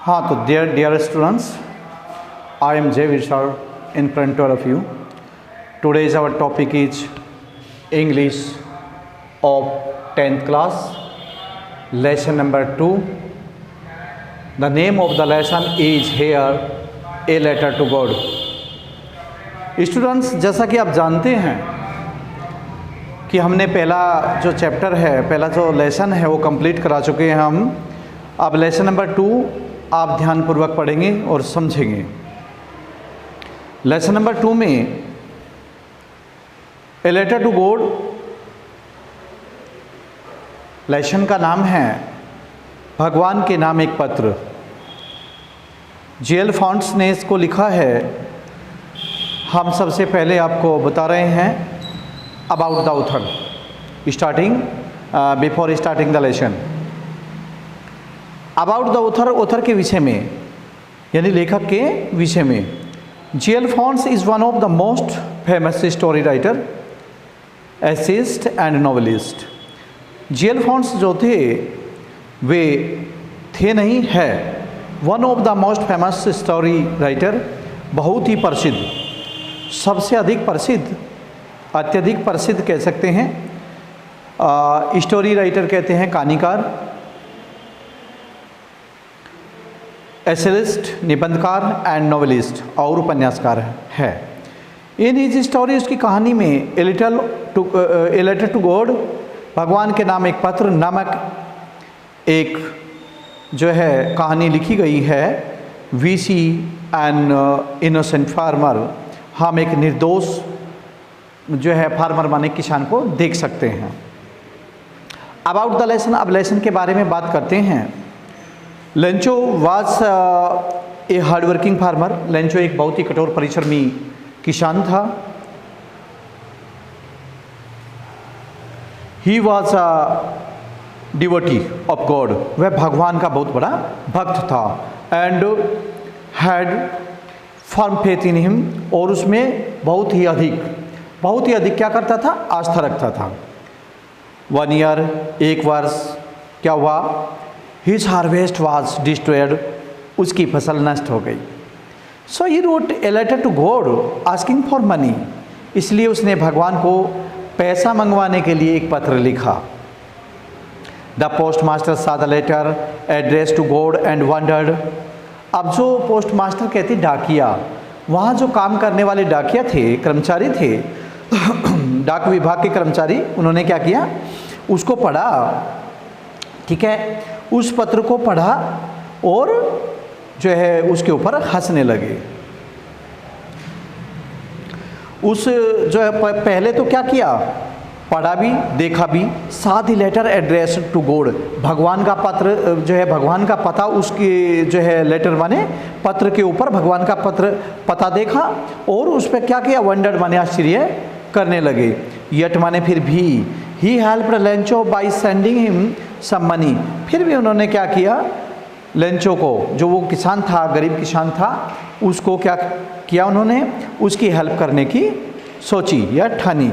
हाँ, तो dear students, I am Jay Vishal in front of you. Today's our topic is English of 10th class, lesson number 2. The name of the lesson is here A Letter to God. Students, जैसा कि आप जानते हैं कि हमने पहला जो chapter है, पहला जो लेसन है वो कंप्लीट करा चुके हैं हम. अब लेसन नंबर 2 आप ध्यानपूर्वक पढ़ेंगे और समझेंगे. लेसन नंबर 2 में A letter to God, lesson का नाम है भगवान के नाम एक पत्र. जेल फॉन्ट्स ने इसको लिखा है. हम सबसे पहले आपको बता रहे हैं about the author starting before starting the lesson. About the author के विषय में, यानी लेखक के विषय में. G L Fuentes is one of the most famous story writer, essayist and novelist. G L Fuentes जो थे वे थे नहीं है one of the most famous story writer, बहुत ही प्रसिद्ध, सबसे अधिक प्रसिद्ध, अत्यधिक प्रसिद्ध कह सकते हैं. स्टोरी राइटर कहते हैं कहानीकार, एसेइस्ट निबंधकार एंड नॉवेलिस्ट और उपन्यासकार है. इन हिज स्टोरी, उसकी कहानी में ए लेटर टू गॉड, भगवान के नाम एक पत्र नामक एक जो है कहानी लिखी गई है. We see an innocent farmer, हम एक निर्दोष जो है फार्मर माने किसान को देख सकते हैं. अबाउट द लेसन, अब लेसन के बारे में बात करते हैं. Lencho was a hard working farmer. Lencho एक बहुत ही कठोर परिश्रमी किसान था. He was a devotee of God, वह भगवान का बहुत बड़ा भक्त था. And had firm faith in him, और उसमें बहुत ही अधिक क्या करता था, आस्था रखता था. 1 ईयर, एक वर्ष क्या हुआ, हिज हार्वेस्ट वाज डिस्ट्रॉयड, उसकी फसल नष्ट हो गई. So he wrote a letter to God asking for money, इसलिए उसने भगवान को पैसा मंगवाने के लिए एक पत्र लिखा. The post master saw the letter address to God and wondered. अब जो पोस्ट मास्टर कहते डाकिया, वहाँ जो काम करने वाले डाकिया थे, कर्मचारी थे, डाक विभाग के कर्मचारी, उन्होंने क्या किया, उसको पढ़ा. ठीक है, उस पत्र को पढ़ा और जो है उसके ऊपर हंसने लगे. उस जो है पहले तो क्या किया, पढ़ा भी देखा भी, साथ ही लेटर एड्रेस टू गॉड, भगवान का पत्र जो है, भगवान का पता उसके जो है लेटर माने पत्र के ऊपर भगवान का पता देखा और उस पर क्या किया, वंडर्ड माने आश्चर्य करने लगे. यट माने फिर भी, he helped Lencho by sending him some money, फिर भी उन्होंने क्या किया, लेंचो को, जो वो किसान था, गरीब किसान था, उसको क्या किया, उन्होंने उसकी हेल्प करने की सोची या ठानी,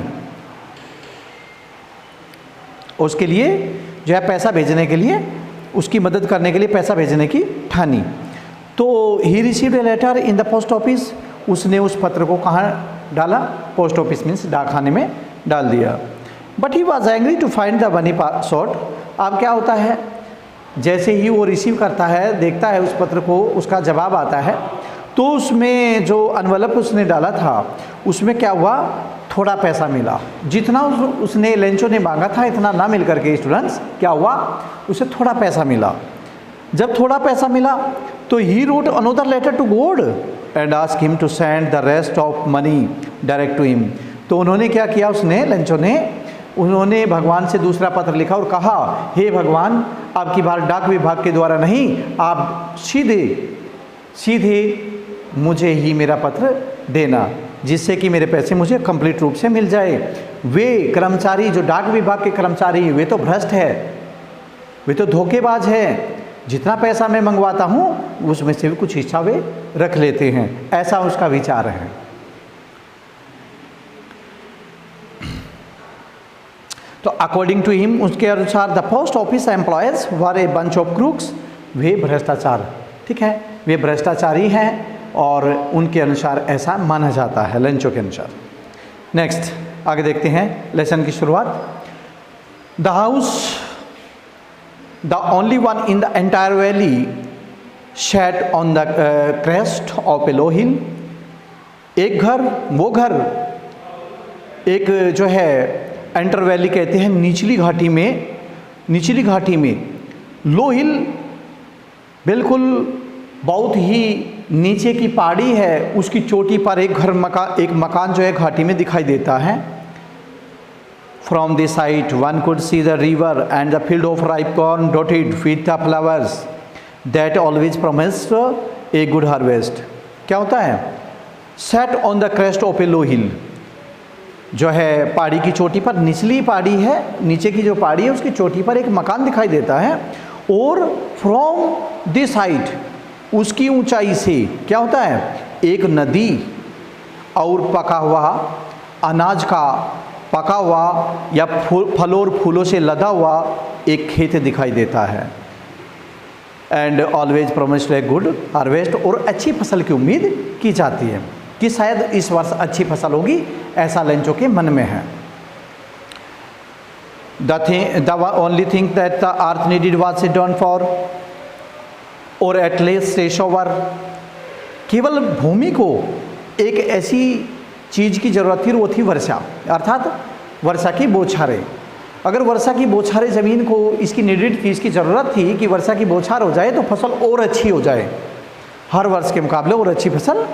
उसके लिए जो है पैसा भेजने के लिए, उसकी मदद करने के लिए पैसा भेजने की ठानी. तो he received a letter in the post office, उसने उस पत्र को कहाँ डाला, पोस्ट ऑफिस मीन्स डाकखाने में डाल दिया. But he was angry to find the money short. अब क्या होता है, जैसे ही वो रिसीव करता है, देखता है उस पत्र को, उसका जवाब आता है, तो उसमें जो एनवेलप उसने डाला था उसमें क्या हुआ, थोड़ा पैसा मिला. जितना उसने लेंचो ने मांगा था इतना ना मिल करके स्टूडेंट्स क्या हुआ, उसे थोड़ा पैसा मिला. जब थोड़ा पैसा मिला तो he wrote another letter to God and ask him to send the rest of money direct to him. तो उन्होंने क्या किया, उसने लेंचो ने, उन्होंने भगवान से दूसरा पत्र लिखा और कहा, हे भगवान, अब की बार डाक विभाग के द्वारा नहीं, आप सीधे मुझे ही मेरा पत्र देना, जिससे कि मेरे पैसे मुझे कंप्लीट रूप से मिल जाए. वे कर्मचारी, जो डाक विभाग के कर्मचारी, वे तो भ्रष्ट है, वे तो धोखेबाज है. जितना पैसा मैं मंगवाता हूँ उसमें से भी कुछ हिस्सा वे रख लेते हैं, ऐसा उसका विचार है. तो अकॉर्डिंग टू हिम, उसके अनुसार the post office employees were a bunch of crooks, वे भ्रष्टाचार ठीक है, वे भ्रष्टाचारी हैं और उनके अनुसार ऐसा माना जाता है, लेंचो के अनुसार। नेक्स्ट आगे देखते हैं लेसन की शुरुआत। The house the only one in the entire valley sat on the crest of a low hill. एक घर, वो घर एक जो है एंटर वैली कहते हैं निचली घाटी में लो हिल, बिल्कुल बहुत ही नीचे की पहाड़ी है, उसकी चोटी पर एक मकान जो है घाटी में दिखाई देता है। From this site one could see the river and the field of ripe corn dotted with the flowers that always promised a good harvest. क्या होता है? Set on the crest of a low hill, जो है पहाड़ी की चोटी पर, निचली पहाड़ी है, नीचे की जो पहाड़ी है उसकी चोटी पर एक मकान दिखाई देता है। और फ्रॉम दिस हाइट, उसकी ऊंचाई से क्या होता है? एक नदी और पका हुआ अनाज का पका हुआ या फलों और फूलों से लदा हुआ एक खेत दिखाई देता है। And always promised a good harvest, और अच्छी फसल की उम्मीद की जाती है कि शायद इस वर्ष अच्छी फसल होगी, ऐसा लेंचो के मन में है। The only thing that the earth needed was a downpour or at least a shower। केवल भूमि को एक ऐसी चीज़ की ज़रूरत थी, वो थी वर्षा, अर्थात वर्षा की बौछारें। अगर वर्षा की बौछारें ज़मीन को इसकी नीडेड थी, इसकी ज़रूरत थी कि वर्षा की बौछार हो जाए तो फसल और अच्छी हो जाए, हर वर्ष के मुकाबले और अच्छी फसल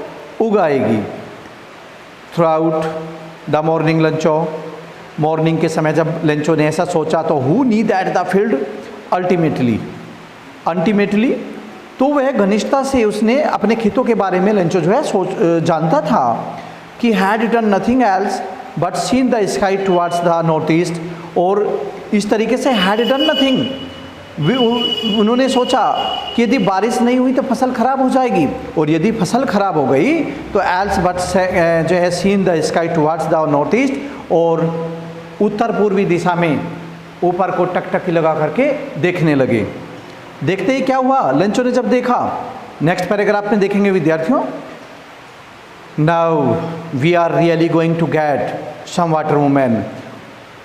उगाएगी। Throughout the morning Lencho, morning के समय जब लेंचो ने ऐसा सोचा तो who knew that the field ultimately, तो वह घनिष्ठता से उसने अपने खेतों के बारे में लेंचो जो है जानता था कि had done nothing else but seen the sky towards the north east. और इस तरीके से हैड डन नथिंग, उन्होंने सोचा कि यदि बारिश नहीं हुई तो फसल खराब हो जाएगी, और यदि फसल खराब हो गई तो एल्स बट जो है seen the sky towards the north east, और उत्तर पूर्वी दिशा में ऊपर को टकटकी लगा करके देखने लगे। देखते ही क्या हुआ, लेंचो ने जब देखा, नेक्स्ट पैराग्राफ में देखेंगे विद्यार्थियों, now we are really going to get some water women.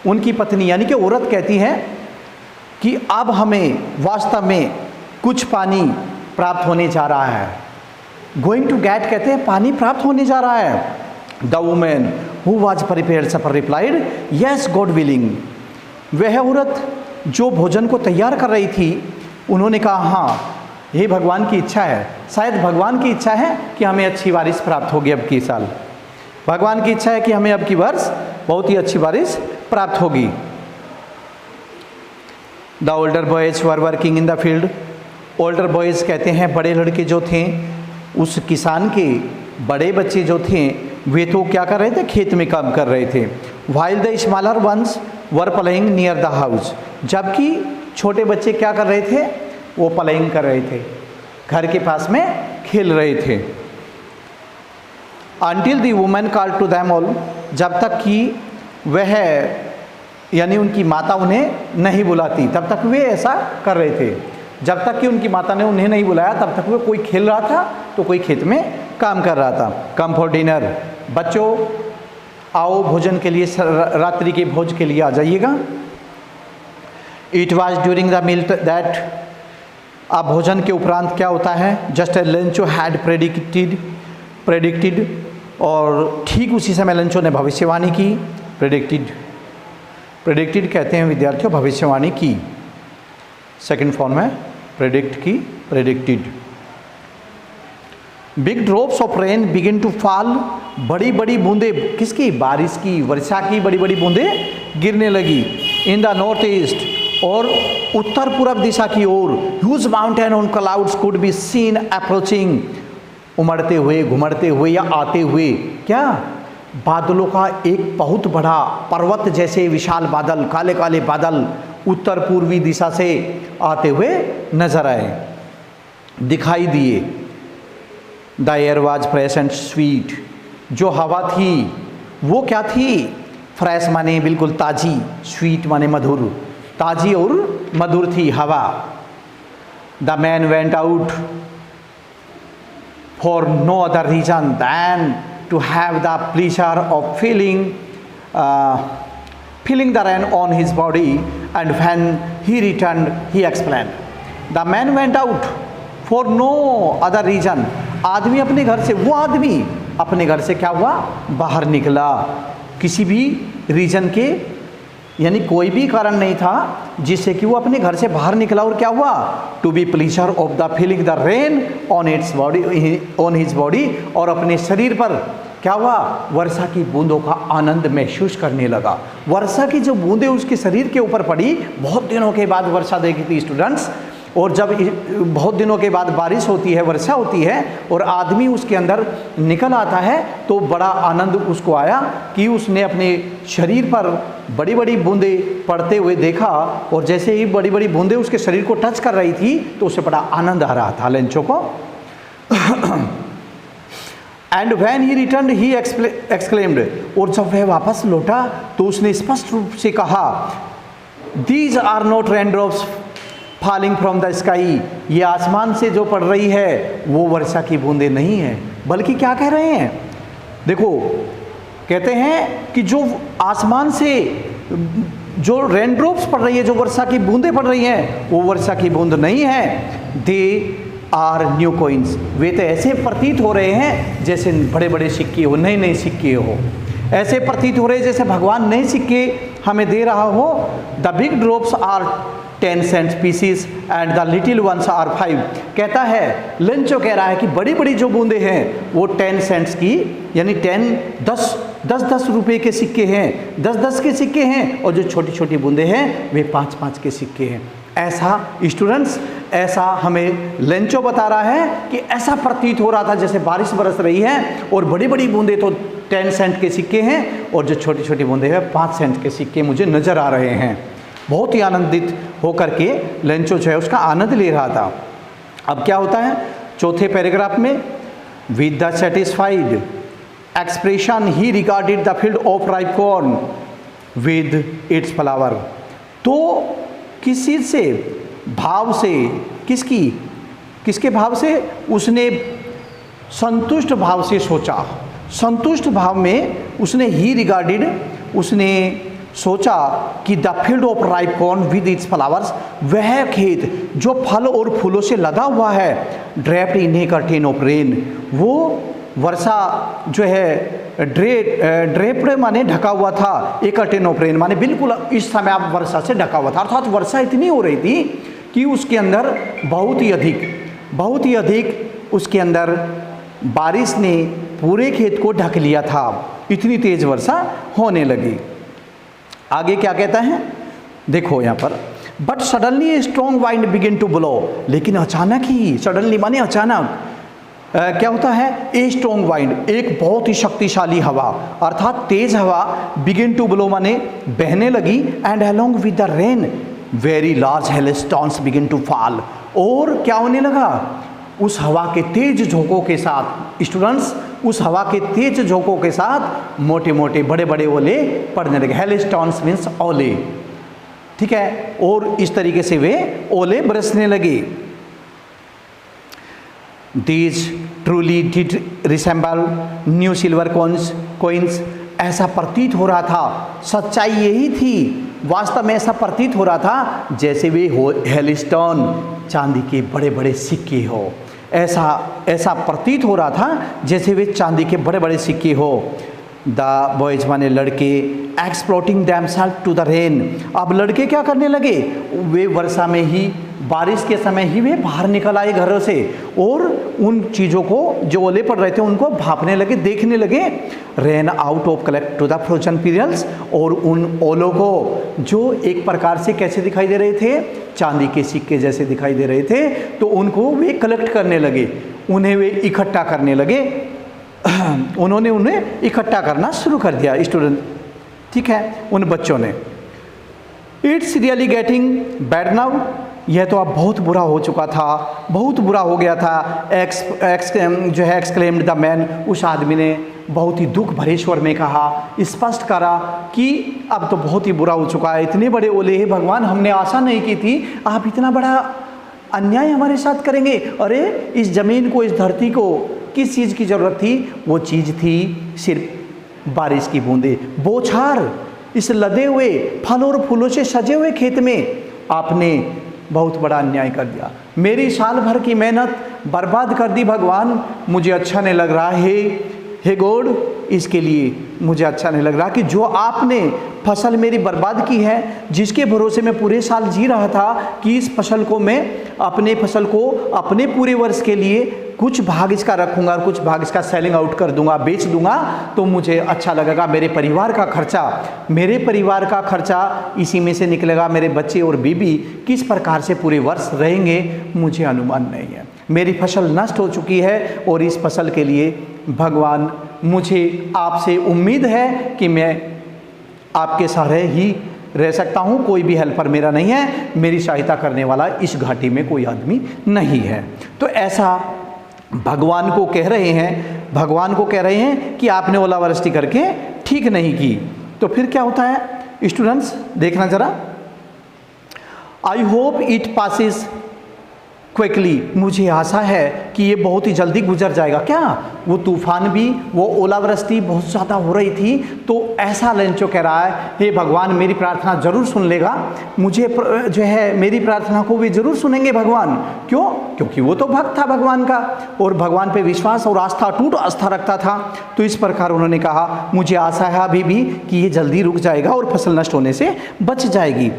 उनकी पत्नी यानी कि औरत कहती है कि अब हमें वास्तव में कुछ पानी प्राप्त होने जा रहा है। गोइंग टू गेट कहते हैं पानी प्राप्त होने जा रहा है। The women who was prepared supper replied yes God willing. वह औरत जो भोजन को तैयार कर रही थी, उन्होंने कहा हाँ, ये भगवान की इच्छा है, शायद भगवान की इच्छा है कि हमें अच्छी बारिश प्राप्त होगी अब की साल, भगवान की इच्छा है कि हमें अब की वर्ष बहुत ही अच्छी बारिश प्राप्त होगी। The older boys were working in the field. Older boys कहते हैं बड़े लड़के जो थे, उस किसान के बड़े बच्चे जो थे, वे तो क्या कर रहे थे? खेत में काम कर रहे थे। While the smaller ones were playing near the house. जबकि छोटे बच्चे क्या कर रहे थे? वो प्लेइंग कर रहे थे, घर के पास में खेल रहे थे। Until the women called to them all. जब तक कि वह यानी उनकी माता उन्हें नहीं बुलाती, तब तक वे ऐसा कर रहे थे। जब तक कि उनकी माता ने उन्हें नहीं बुलाया, तब तक वे कोई खेल रहा था तो कोई खेत में काम कर रहा था। Come for dinner. बच्चों आओ भोजन के लिए, रात्रि के भोज के लिए आ जाइएगा। It was during the meal that. अब भोजन के उपरांत क्या होता है? Just a Lencho had predicted, और ठीक उसी समय लेंचो ने भविष्यवाणी की। प्रेडिक्टेड कहते हैं विद्यार्थियों भविष्यवाणी की, सेकंड फॉर्म है प्रेडिक्ट की, predicted. Big drops of rain begin to fall. बड़ी बड़ी बूंदे किसकी? बारिश की, वर्षा की बड़ी बड़ी बूंदें गिरने लगी। इन द नॉर्थ ईस्ट, और उत्तर पूर्व दिशा की ओर। Huge mountain on clouds could be seen approaching. उमड़ते हुए, घुमड़ते हुए या आते हुए, क्या? बादलों का एक बहुत बड़ा पर्वत जैसे विशाल बादल, काले काले बादल उत्तर पूर्वी दिशा से आते हुए नजर आए, दिखाई दिए। The air was fresh and sweet. जो हवा थी वो क्या थी? फ्रेश माने बिल्कुल ताजी, स्वीट माने मधुर, ताजी और मधुर थी हवा। The man went out. for no other reason than to have the pleasure of feeling the rain on his body. And when he returned, he explained, the man went out for no other reason. आदमी अपने घर से, वो आदमी अपने घर से क्या हुआ, बाहर निकला, किसी भी रीजन के, यानी कोई भी कारण नहीं था जिससे कि वो अपने घर से बाहर निकला, और क्या हुआ, to be pleasure of the feeling the rain on its body, on his body, और अपने शरीर पर क्या हुआ, वर्षा की बूंदों का आनंद महसूस करने लगा। वर्षा की जो बूंदें उसके शरीर के ऊपर पड़ी, बहुत दिनों के बाद वर्षा देखी थी स्टूडेंट्स, और जब बहुत दिनों के बाद बारिश होती है, वर्षा होती है, और आदमी उसके अंदर निकल आता है, तो बड़ा आनंद उसको आया कि उसने अपने शरीर पर बड़ी बड़ी बूंदें पड़ते हुए देखा, और जैसे ही बड़ी बड़ी बूंदें उसके शरीर को टच कर रही थी तो उसे बड़ा आनंद आ रहा था लेंचो को। And when he return he exclaimed, और जब वह वापस लौटा तो उसने स्पष्ट रूप से कहा, these are not rain drops falling from the sky, ये आसमान से जो पड़ रही है वो वर्षा की बूंदें नहीं है, बल्कि क्या कह रहे हैं, देखो कहते हैं कि जो आसमान से जो रेन ड्रॉप्स पड़ रही है, जो वर्षा की बूंदें पड़ रही हैं, वो वर्षा की बूंद नहीं है, दे आर न्यू कॉइन्स, वे तो ऐसे प्रतीत हो रहे हैं जैसे बड़े बड़े सिक्के हो, नए नए सिक्के हो, ऐसे प्रतीत हो रहे जैसे भगवान नए सिक्के हमें दे रहा हो। The big drops are 10 cent pieces and the little ones are 5। कहता है, लेंचो कह रहा है कि बड़ी बड़ी जो बूंदें हैं वो 10 cents की, यानी 10 रुपए के सिक्के हैं, 10 के सिक्के हैं, और जो छोटी छोटी बूंदें हैं वे 5 के सिक्के हैं। ऐसा स्टूडेंट्स, ऐसा हमें लेंचो बता रहा है कि ऐसा प्रतीत हो रहा था जैसे बारिश बरस रही है, और बड़ी बड़ी बूंदें तो 10 cent के सिक्के हैं, और जो छोटी छोटी बूंदें हैं 5 cent के सिक्के मुझे नजर आ रहे हैं। बहुत ही आनंदित होकर के लेंचो जो है उसका आनंद ले रहा था। अब क्या होता है चौथे पैराग्राफ में, with the satisfied expression he regarded the field of ripe corn with its flower. तो किस चीज़ से, भाव से, किसके भाव से, उसने संतुष्ट भाव से सोचा, संतुष्ट भाव में उसने ही रिगार्डेड, उसने सोचा कि the field of ripe corn with its flowers, वह खेत जो फल और फूलों से लदा हुआ है, draped in A curtain of rain, वो वर्षा जो है ड्रेप्ड माने ढका हुआ था, एक कर्टेन ऑफ रेन माने बिल्कुल इस समय आप वर्षा से ढका हुआ था, अर्थात वर्षा इतनी हो रही थी कि उसके अंदर बहुत ही अधिक उसके अंदर बारिश ने पूरे खेत को ढक लिया था, इतनी तेज वर्षा होने लगी। आगे क्या कहता है, देखो यहाँ पर, but suddenly strong wind begin to blow, लेकिन अचानक ही, सडनली माने अचानक, क्या होता है, ए स्ट्रॉन्ग वाइंड, एक बहुत ही शक्तिशाली हवा, अर्थात तेज हवा, बिगिन टू ब्लो माने बहने लगी, and along with the rain very large hailstones begin to fall, और क्या होने लगा, उस हवा के तेज झोंकों के साथ स्टूडेंट्स, उस हवा के तेज झोंकों के साथ मोटे मोटे बड़े बड़े ओले पड़ने लगे। हेलस्टॉन्स मीन्स ओले, ठीक है, और इस तरीके से वे ओले बरसने लगे। These truly did resemble new silver coins, ऐसा प्रतीत हो रहा था, सच्चाई यही थी, वास्तव में ऐसा प्रतीत हो रहा था जैसे वे हेलस्टोन, चांदी के बड़े बड़े सिक्के हो, ऐसा प्रतीत हो रहा था जैसे वे चांदी के बड़े बड़े सिक्के हो। द बॉयज माने लड़के, exploiting themselves to the rain, अब लड़के क्या करने लगे, वे वर्षा में ही, बारिश के समय ही वे बाहर निकल आए घरों से, और उन चीज़ों को जो ओले पड़ रहे थे उनको भापने लगे, देखने लगे। Rain out of collect to the frozen periods, और उन ओलों को जो एक प्रकार से कैसे दिखाई दे रहे थे, चांदी के सिक्के जैसे दिखाई दे रहे थे, तो उनको वे कलेक्ट करने लगे, उन्हें वे इकट्ठा करने लगे, उन्होंने उन्हें इकट्ठा करना शुरू कर दिया स्टूडेंट, ठीक है, उन बच्चों ने। It's really getting bad now, यह तो अब बहुत बुरा हो चुका था, बहुत बुरा हो गया था। जो है एक्सक्लेम्ड द मैन, उस आदमी ने बहुत ही दुख भरे स्वर में कहा, स्पष्ट करा कि अब तो बहुत ही बुरा हो चुका है, इतने बड़े ओले हैं भगवान, हमने आशा नहीं की थी आप इतना बड़ा अन्याय हमारे साथ करेंगे। अरे इस ज़मीन को, इस धरती को किस चीज़ की ज़रूरत थी? वो चीज़ थी सिर्फ बारिश की बूंदें। बौछार इस लदे हुए फलों और फूलों से सजे हुए खेत में आपने बहुत बड़ा अन्याय कर दिया। मेरी साल भर की मेहनत बर्बाद कर दी भगवान, मुझे अच्छा नहीं लग रहा है। हे गॉड, इसके लिए मुझे अच्छा नहीं लग रहा कि जो आपने फसल मेरी बर्बाद की है, जिसके भरोसे मैं पूरे साल जी रहा था कि इस फसल को मैं अपने फसल को अपने पूरे वर्ष के लिए कुछ भाग इसका रखूंगा और कुछ भाग इसका सेलिंग आउट कर दूंगा, बेच दूंगा, तो मुझे अच्छा लगेगा। मेरे परिवार का खर्चा इसी में से निकलेगा। मेरे बच्चे और बीबी किस प्रकार से पूरे वर्ष रहेंगे, मुझे अनुमान नहीं है। मेरी फसल नष्ट हो चुकी है और इस फसल के लिए भगवान, मुझे आपसे उम्मीद है कि मैं आपके सहारे ही रह सकता हूँ। कोई भी हेल्पर मेरा नहीं है, मेरी सहायता करने वाला इस घाटी में कोई आदमी नहीं है। तो ऐसा भगवान को कह रहे हैं कि आपने ओलावृष्टि करके ठीक नहीं की। तो फिर क्या होता है स्टूडेंट्स, देखना जरा। I hope it passes quickly, मुझे आशा है कि ये बहुत ही जल्दी गुजर जाएगा। क्या वो तूफान भी, वो ओलावृष्टि बहुत ज़्यादा हो रही थी, तो ऐसा लेंचो कह रहा है, हे भगवान मेरी प्रार्थना ज़रूर सुन लेगा, मुझे जो है मेरी प्रार्थना को भी ज़रूर सुनेंगे भगवान। क्यों? क्योंकि वो तो भक्त था भगवान का और भगवान पे विश्वास और आस्था, अटूट आस्था रखता था। तो इस प्रकार उन्होंने कहा, मुझे आशा है अभी भी कि ये जल्दी रुक जाएगा और फसल नष्ट होने से बच जाएगी।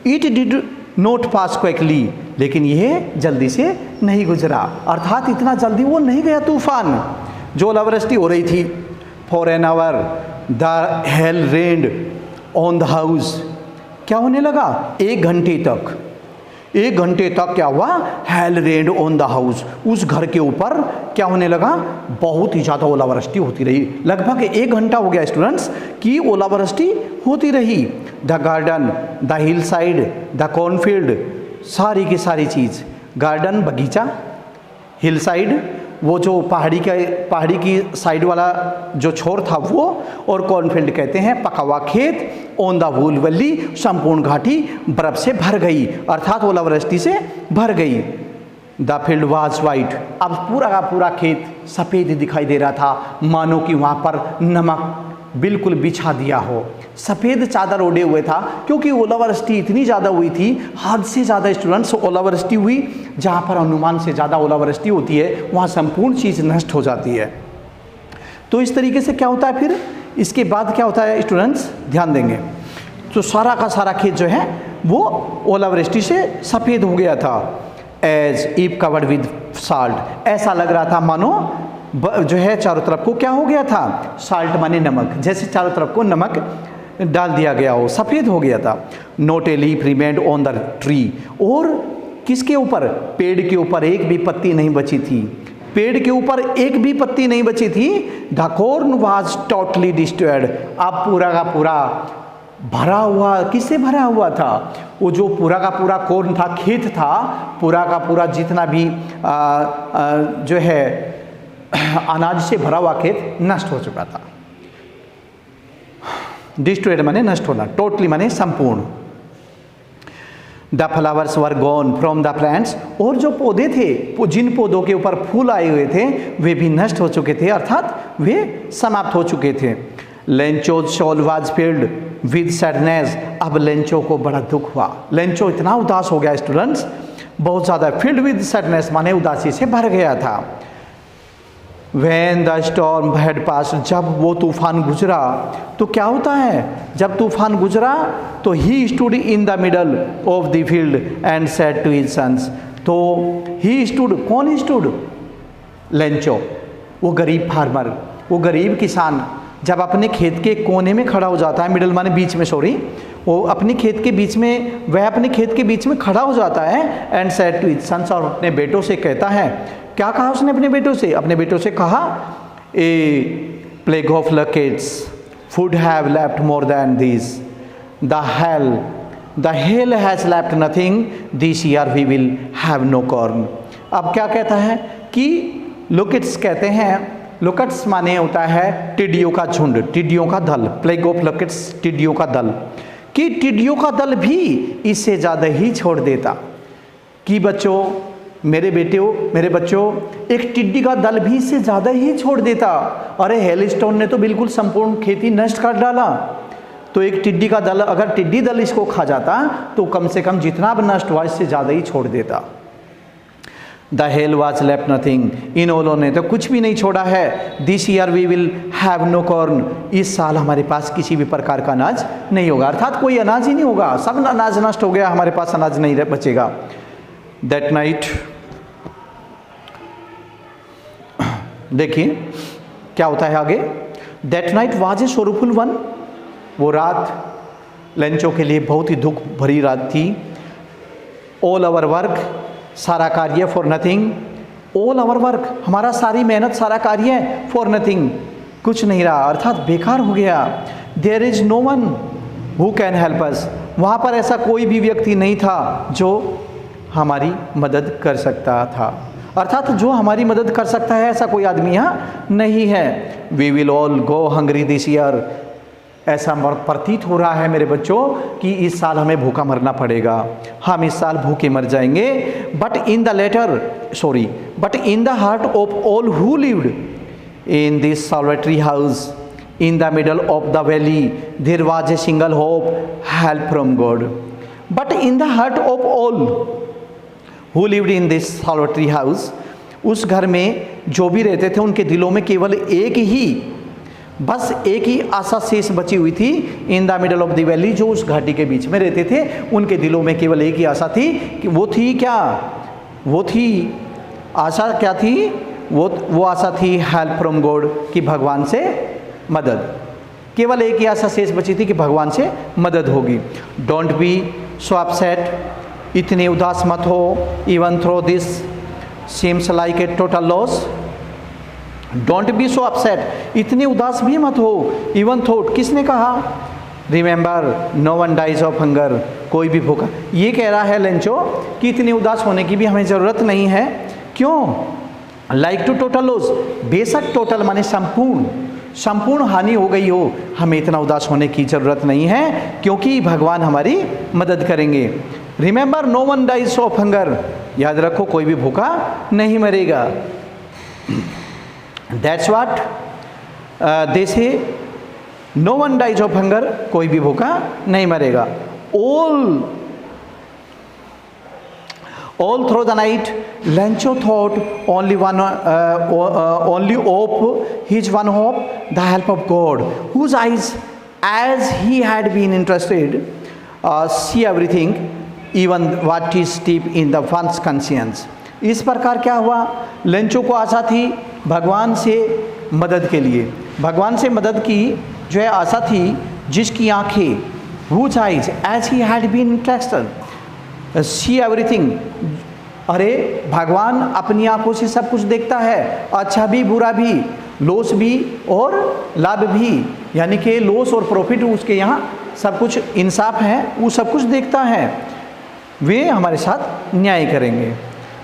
It did note pass quickly, लेकिन यह जल्दी से नहीं गुजरा, अर्थात इतना जल्दी वो नहीं गया तूफान। जो ओलावृष्टि हो रही थी, for an hour the hell rained on the house, क्या होने लगा? एक घंटे तक क्या हुआ? Hello rained on the house, उस घर के ऊपर क्या होने लगा? बहुत ही ज़्यादा ओलावृष्टि होती रही। लगभग 1 घंटा हो गया स्टूडेंट्स कि ओलावृष्टि होती रही। The garden, the hill side, the cornfield, सारी की सारी चीज़, गार्डन बगीचा, हिल साइड वो जो पहाड़ी की साइड वाला जो छोर था वो, और कॉर्नफील्ड कहते हैं पका हुआ खेत, ऑन द वूल वैली, संपूर्ण घाटी बर्फ से भर गई, अर्थात ओलावृष्टि से भर गई। द फील्ड वाज वाइट, अब पूरा का पूरा खेत सफ़ेद दिखाई दे रहा था, मानो कि वहाँ पर नमक बिल्कुल बिछा दिया हो, सफ़ेद चादर ओढ़े हुए था, क्योंकि ओलावृष्टि इतनी ज़्यादा हुई थी, हद से ज़्यादा स्टूडेंट्स ओलावृष्टि हुई। जहाँ पर अनुमान से ज़्यादा ओलावृष्टि होती है वहाँ संपूर्ण चीज़ नष्ट हो जाती है। तो इस तरीके से क्या होता है फिर इसके बाद क्या होता है स्टूडेंट्स, ध्यान देंगे। तो सारा का सारा खेत जो है वो ओलावृष्टि से सफ़ेद हो गया था। As if covered with salt, ऐसा लग रहा था मानो जो है चारों तरफ को क्या हो गया था? साल्ट माने नमक, जैसे चारों तरफ को नमक डाल दिया गया हो, सफ़ेद हो गया था। Not a leaf remained on the tree, और किसके ऊपर? पेड़ के ऊपर एक भी पत्ती नहीं बची थी, पेड़ के ऊपर एक भी पत्ती नहीं बची थी। The corn was totally destroyed, अब पूरा का पूरा भरा हुआ, किससे भरा हुआ था? वो जो पूरा का पूरा कॉर्न था, खेत था, पूरा का पूरा जितना भी जो है अनाज से भरा हुआ खेत नष्ट हो चुका था। डिस्ट्रॉयड माने नष्ट होना, टोटली माने संपूर्ण। The flowers were gone from the plants, और जो पौधे थे, जिन पौधों के ऊपर फूल आए हुए थे, वे भी नष्ट हो चुके थे, अर्थात वे समाप्त हो चुके थे। Lencho's shawl was filled with sadness, अब लेंचो को बड़ा दुख हुआ, लेंचो इतना उदास हो गया स्टूडेंट्स, बहुत ज़्यादा। फील्ड विद सैडनेस माने उदासी से भर गया था। When the storm had passed, जब वो तूफान गुजरा, तो क्या होता है जब तूफान गुजरा? तो he stood in the middle of the field and said to his sons, तो he stood, कौन stood? लेंचो, वो गरीब फार्मर, वो गरीब किसान जब अपने खेत के कोने में खड़ा हो जाता है, मिडल माने बीच में, सॉरी, वो अपने खेत के बीच में, वह अपने खेत के बीच में खड़ा हो जाता है। And said to his sons, और अपने बेटों से कहता है, क्या कहा उसने अपने बेटों से? अपने बेटों से कहा, a plague of locusts would have left more than this, the hail has left nothing, this year we will have no corn. अब क्या कहता है कि लोकेट्स कहते हैं, लोकेट्स माने होता है टिड्डियों का झुंड, टिड्डियों का दल, प्लेग ऑफ लोकेट्स टिड्डियों का दल, कि टिड्डियों का दल भी इससे ज़्यादा ही छोड़ देता। कि बच्चों मेरे बेटियों, मेरे बच्चों, एक टिड्डी का दल भी इससे ज़्यादा ही छोड़ देता। अरे हेलस्टोन ने तो बिल्कुल संपूर्ण खेती नष्ट कर डाला। तो एक टिड्डी का दल, अगर टिड्डी दल इसको खा जाता तो कम से कम जितना भी नष्ट हुआ इससे ज़्यादा ही छोड़ देता। The hail was left nothing, इन ओलों ने तो कुछ भी नहीं छोड़ा है। This year we will have no corn, इस साल हमारे पास किसी भी प्रकार का अनाज नहीं होगा, अर्थात कोई अनाज ही नहीं होगा, सब अनाज नष्ट हो गया, हमारे पास अनाज नहीं बचेगा। दैट नाइट, देखिए क्या होता है आगे। That night was a sorrowful one, वो रात लेंचो के लिए बहुत ही दुख भरी रात थी। ऑल आवर वर्क, सारा कार्य for nothing, all our work, हमारा सारी मेहनत सारा कार्य फॉर नथिंग, कुछ नहीं रहा, अर्थात बेकार हो गया। There is no one who can help us, वहाँ पर ऐसा कोई भी व्यक्ति नहीं था जो हमारी मदद कर सकता था, अर्थात जो हमारी मदद कर सकता है ऐसा कोई आदमी यहाँ नहीं है। We will all go hungry this year, ऐसा प्रतीत हो रहा है मेरे बच्चों कि इस साल हमें भूखा मरना पड़ेगा, हम इस साल भूखे मर जाएंगे। But in the heart of all who lived in this solitary house in the middle of the valley there was a single hope, help from God. But in the heart of all who lived in this solitary house, उस घर में जो भी रहते थे उनके दिलों में केवल एक ही आशा शेष बची हुई थी। इन the middle of the valley, जो उस घाटी के बीच में रहते थे उनके दिलों में केवल एक ही आशा थी कि वो थी क्या, वो थी आशा क्या थी, वो आशा थी हेल्प फ्रॉम गॉड, कि भगवान से मदद, केवल एक ही आशा शेष बची थी कि भगवान से मदद होगी। डोंट बी सो अपसेट, इतने उदास मत हो, even through this seems like a total loss. Don't be so upset, इतने उदास भी मत हो, इवन थॉट, किसने कहा, remember no one dies of hunger, कोई भी भूखा, ये कह रहा है लेंचो कि इतने उदास होने की भी हमें ज़रूरत नहीं है। क्यों? लाइक टू टोटल लॉस, बेशक टोटल माने संपूर्ण हानि हो गई हो, हमें इतना उदास होने की ज़रूरत नहीं है क्योंकि भगवान हमारी मदद करेंगे। Remember no one dies of hunger, याद रखो कोई भी भूखा नहीं मरेगा। That's what they say, no one dies of hunger, कोई भी भूखा नहीं मरेगा। All through the night Lencho thought only of his one hope, the help of God, whose eyes, as he had been interested, see everything, even what is deep in the one's conscience। इस प्रकार क्या हुआ, Lencho को आशा थी भगवान से मदद के लिए, भगवान से मदद की जो है आशा थी, जिसकी आंखें, whose eyes as he had been interested, see everything, अरे भगवान अपनी आंखों से सब कुछ देखता है, अच्छा भी बुरा भी, लॉस भी और लाभ भी, यानी कि लॉस और प्रॉफिट उसके यहाँ सब कुछ इंसाफ है, वो सब कुछ देखता है, वे हमारे साथ न्याय करेंगे।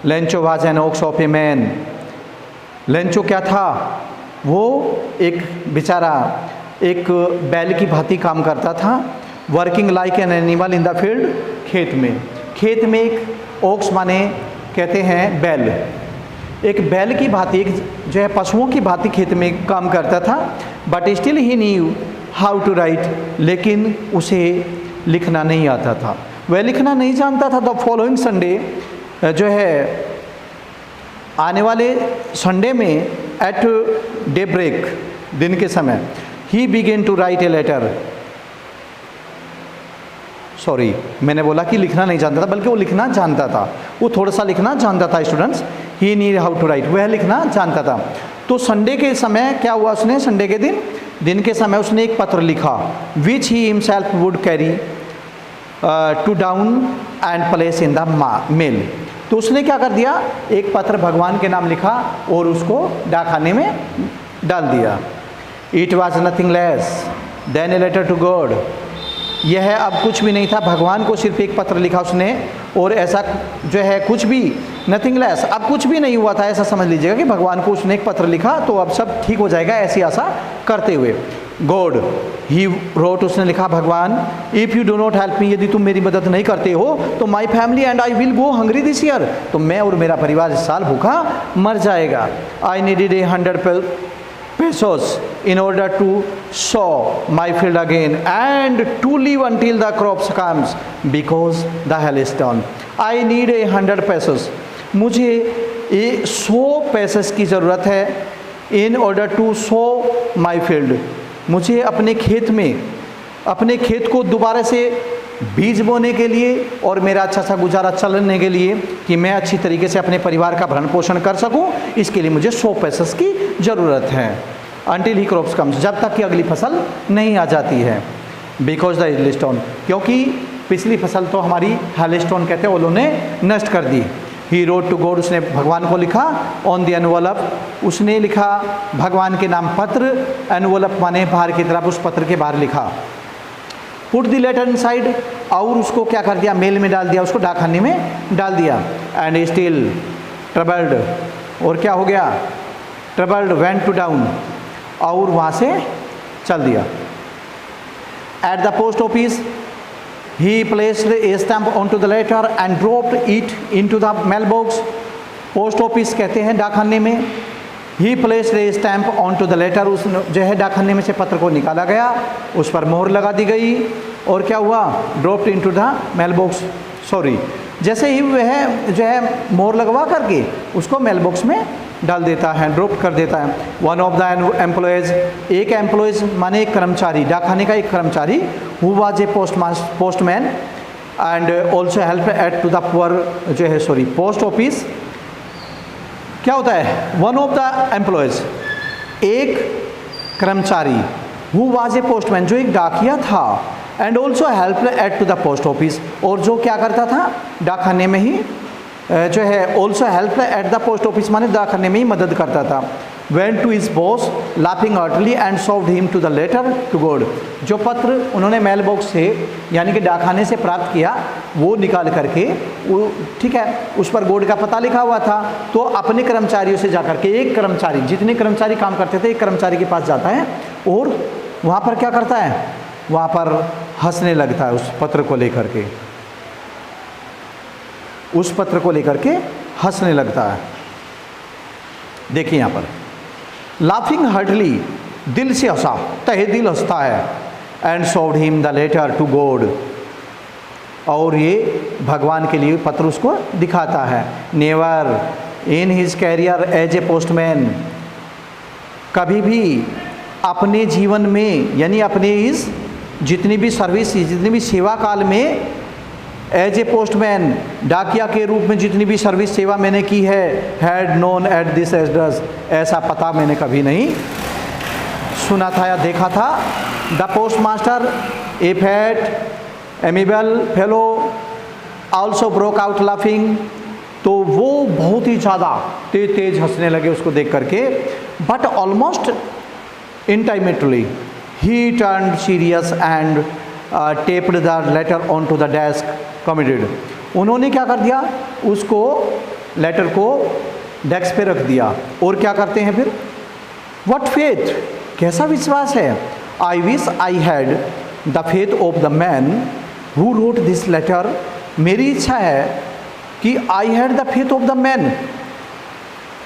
Lencho was an ox of a man, Lencho क्या था, वो एक बेचारा एक बैल की भांति काम करता था। Working like an animal in the field, खेत में एक ओक्स माने कहते हैं बैल, एक बैल की भांति, एक जो है पशुओं की भांति खेत में काम करता था। But still he knew how to write, लेकिन उसे लिखना नहीं आता था, वह लिखना नहीं जानता था। द फॉलोइंग संडे, जो है आने वाले संडे में एट डे ब्रेक, दिन के समय, he began to write a letter, sorry मैंने बोला कि लिखना नहीं जानता था, बल्कि वो लिखना जानता था, वो थोड़ा सा लिखना जानता था students, he knew how to write, वह लिखना जानता था। तो संडे के समय क्या हुआ, उसने संडे के दिन के समय उसने एक पत्र लिखा, which he himself would carry to down and place in the mail. तो उसने क्या कर दिया, एक पत्र भगवान के नाम लिखा और उसको डाकखाने में डाल दिया। It was nothing less than a letter to God, यह अब कुछ भी नहीं था, भगवान को सिर्फ एक पत्र लिखा उसने, और ऐसा जो है कुछ भी, नथिंग लेस, अब कुछ भी नहीं हुआ था, ऐसा समझ लीजिएगा कि भगवान को उसने एक पत्र लिखा तो अब सब ठीक हो जाएगा, ऐसी आशा करते हुए। गॉड ही रोट, उसने लिखा, भगवान, if you do not help me, यदि तुम मेरी मदद नहीं करते हो तो my family and I will go hungry this year, तो मैं और मेरा परिवार इस साल भूखा मर जाएगा। I needed 100 pesos in order to sow my field again and to live until the crops comes because the hailstone. I need 100 pesos. मुझे 100 पैसेस की ज़रूरत है in order to sow my field. मुझे अपने खेत को दोबारा से बीज बोने के लिए और मेरा अच्छा सा गुजारा चलने के लिए, कि मैं अच्छी तरीके से अपने परिवार का भरण पोषण कर सकूं, इसके लिए मुझे 100 पैसेस की ज़रूरत है। Until he crops comes, जब तक कि अगली फसल नहीं आ जाती है। Because the hailstone, क्योंकि पिछली फसल तो हमारी hailstone कहते हैं, उन्होंने नष्ट कर दी। He wrote to God, उसने भगवान को लिखा। On the envelope, उसने लिखा भगवान के नाम पत्र, envelope माने बाहर की तरफ, उस पत्र के बाहर लिखा। Put the letter inside, और उसको क्या कर दिया, मेल में डाल दिया, उसको डाकखाने में डाल दिया। And still troubled, और क्या हो गया, troubled went to down, और वहाँ से चल दिया। At the post office he placed a stamp on to the letter and dropped it in to the mail box. Post office कहते हैं डाकखाने में। He placed a stamp on to the letter, उस जो है डाकखाने में से पत्र को निकाला गया, उस पर मोहर लगा दी गई, और क्या हुआ, dropped in to the mail box, sorry, जैसे ही वह जो है मोहर लगवा करके उसको मेल बॉक्स में डाल देता है, ड्रॉप कर देता है। वन ऑफ द एम्प्लॉयज़, एक एम्प्लॉयज़ माने एक कर्मचारी, डाकखाने का एक कर्मचारी, who was a postman and also help at to the poor, जो है सॉरी पोस्ट ऑफिस, क्या होता है, वन ऑफ द एम्प्लॉयज़, एक कर्मचारी, हु वाज ए पोस्टमैन, जो एक डाकिया था, and also help at to the post office, और जो क्या करता था, डाकखाने में ही जो है, also help at the post office माने डाकखाने में ही मदद करता था। Went to his boss laughing heartily and soft him to the letter to God, जो पत्र उन्होंने मेल बॉक्स से यानी कि डाकखाने से प्राप्त किया, वो निकाल करके वो, ठीक है, उस पर गॉड का पता लिखा हुआ था, तो अपने कर्मचारियों से जाकर के, एक कर्मचारी, जितने कर्मचारी काम करते थे, एक कर्मचारी के पास जाता है और वहाँ पर क्या करता है, वहाँ पर हंसने लगता है, उस पत्र को लेकर के, उस पत्र को लेकर के हंसने लगता है। देखिए यहाँ पर लाफिंग हार्टली, दिल से हंसा, तहे दिल हंसता है, and showed him the letter to God, और ये भगवान के लिए पत्र उसको दिखाता है। Never in his career as a postman, कभी भी अपने जीवन में, यानी अपने इस जितनी भी सर्विस, जितनी भी सेवा काल में, एज ए पोस्टमैन, डाकिया के रूप में जितनी भी सर्विस सेवा मैंने की है, had known at this address, ऐसा पता मैंने कभी नहीं सुना था या देखा था। The post master, a fat amiable fellow, also broke out laughing, तो वो बहुत ही ज़्यादा तेज हंसने लगे उसको देख करके। बट ऑलमोस्ट इंटाइमेटली ही turn serious and tapped the letter on to the desk committed, उन्होंने क्या कर दिया, उसको लेटर को डेस्क पे रख दिया, और क्या करते हैं फिर, व्हाट फेथ, कैसा विश्वास है, I wish I had the faith of the man who wrote this letter, मेरी इच्छा है कि I had the faith of the man,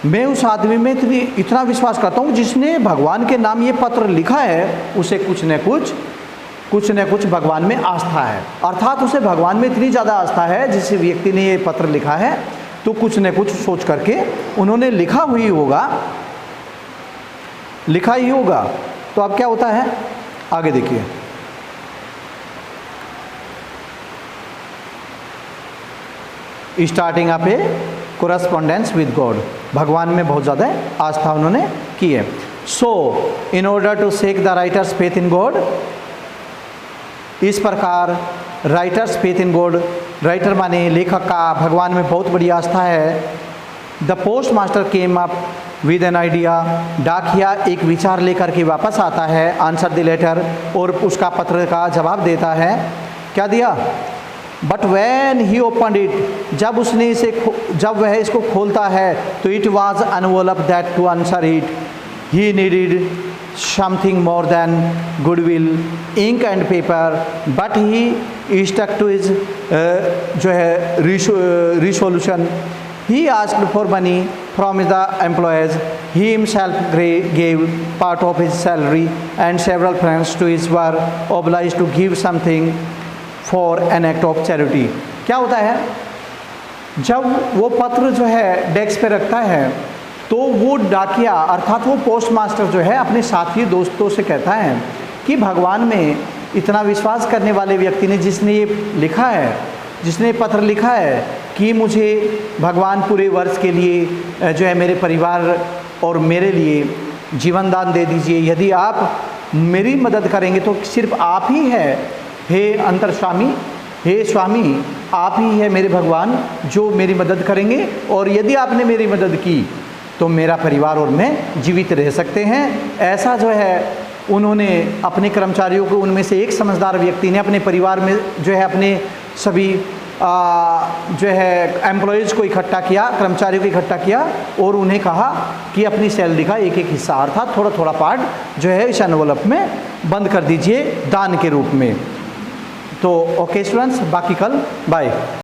मैं उस आदमी में इतना विश्वास करता हूँ जिसने भगवान के नाम ये पत्र लिखा है, उसे कुछ न कुछ भगवान में आस्था है, अर्थात उसे भगवान में इतनी ज़्यादा आस्था है, जिस व्यक्ति ने ये पत्र लिखा है तो कुछ न कुछ सोच करके उन्होंने लिखा ही होगा। तो अब क्या होता है, आगे देखिए, starting up a correspondence with God, भगवान में बहुत ज़्यादा आस्था उन्होंने की है। So in order to shake the writer's faith in God, इस प्रकार writer's faith in God, writer माने लेखक का भगवान में बहुत बड़ी आस्था है। The post master came up with an idea, डाकिया एक विचार लेकर के वापस आता है, आंसर द लेटर, और उसका पत्र का जवाब देता है। क्या दिया, but when he open it, जब वह इसको खोलता है तो it was envelope that to answer it he needed something more than goodwill, ink and paper, but he stuck to his जो है resolution. He asked for money from the employees. He himself gave part of his salary, and several friends to his were obliged to give something for an act of charity. क्या होता है, जब वो पत्र जो है डेस्क पे रखता है तो वो डाकिया अर्थात वो पोस्ट मास्टर जो है अपने साथी दोस्तों से कहता है कि भगवान में इतना विश्वास करने वाले व्यक्ति ने जिसने ये लिखा है, जिसने पत्र लिखा है कि मुझे भगवान पूरे वर्ष के लिए जो है मेरे परिवार और मेरे लिए जीवन दान दे दीजिए, यदि आप मेरी मदद करेंगे तो सिर्फ आप ही है हे अंतर्स्वामी, हे स्वामी, आप ही है मेरे भगवान जो मेरी मदद करेंगे, और यदि आपने मेरी मदद की तो मेरा परिवार और मैं जीवित रह सकते हैं। ऐसा जो है उन्होंने अपने कर्मचारियों को, उनमें से एक समझदार व्यक्ति ने अपने परिवार में जो है अपने सभी जो है एम्प्लॉयज़ को इकट्ठा किया, कर्मचारियों को इकट्ठा किया और उन्हें कहा कि अपनी सैलरी का एक एक हिस्सा अर्थात थोड़ा थोड़ा पार्ट जो है इस एनवलप में बंद कर दीजिए दान के रूप में। तो ओके स्टूडेंट्स, बाकी कल बाय।